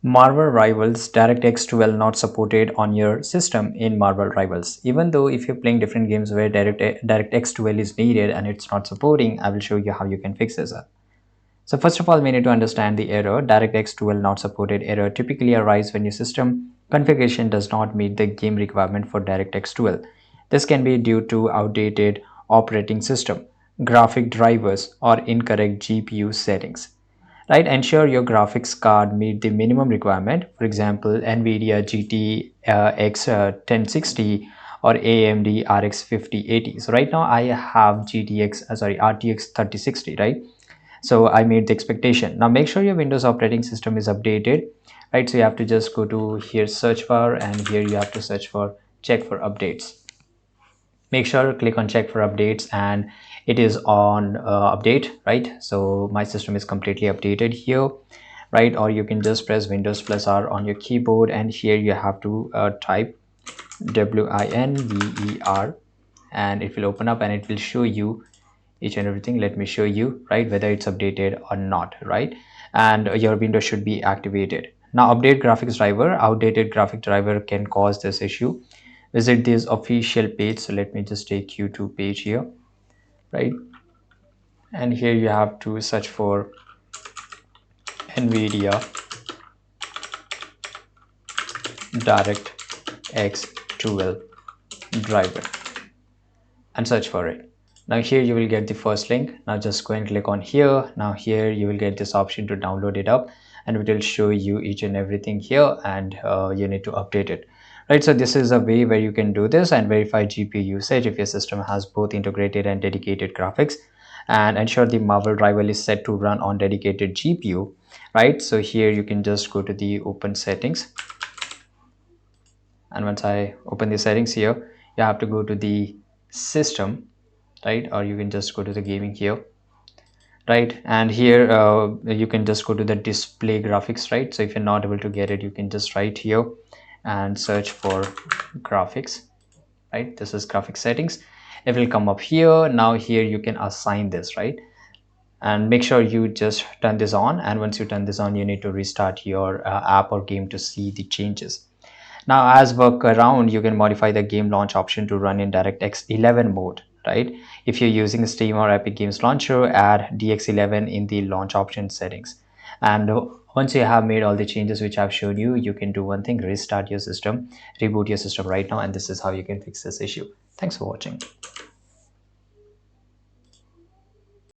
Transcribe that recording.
Marvel Rivals DirectX 12 not supported on your system in Marvel Rivals. Even though if you're playing different games where DirectX 12 is needed and it's not supporting, I will show you how you can fix this up. So first of all, we need to understand the error. DirectX 12 not supported error typically arises when your system configuration does not meet the game requirement for DirectX 12. This can be due to outdated operating system, graphic drivers, or incorrect GPU settings. Right, ensure your graphics card meet the minimum requirement. For example, Nvidia GTX 1060 or AMD RX 5080. So right now I have RTX 3060, right? So I made the expectation. Now make sure your Windows operating system is updated, right? So you have to just go to here search bar, and here you have to search for check for updates. Make sure to click on check for updates, and it is on update, right? So my system is completely updated here, right? Or you can just press Windows plus R on your keyboard, and here you have to type WINVER, and it will open up and it will show you each and everything. Let me show you, right, whether it's updated or not, right? And your window should be activated. Now update graphics driver. Outdated graphic driver can cause this issue. Visit this official page. So let me just take you to page here, right? And here you have to search for Nvidia DirectX 12 driver and search for it. Now here you will get the first link. Now just go and click on here. Now here you will get this option to download it up, and it will show you each and everything here, and you need to update it, right? So this is a way where you can do this and verify GPU usage if your system has both integrated and dedicated graphics, and ensure the Marvel Rival is set to run on dedicated GPU, right? So here you can just go to the open settings, and once I open the settings here, you have to go to the system, right? Or you can just go to the gaming here, right? And here you can just go to the display graphics, right? So if you're not able to get it, you can just write here and search for graphics, right? This is graphic settings. It will come up here. Now here you can assign this, right? And make sure you just turn this on, and once you turn this on, you need to restart your app or game to see the changes. Now, as workaround, you can modify the game launch option to run in DirectX 11 mode, right? If you're using Steam or Epic Games Launcher, add DX11 in the launch option settings. And once you have made all the changes which I've shown you, you can do one thing: restart your system, reboot your system right now, and this is how you can fix this issue. Thanks for watching.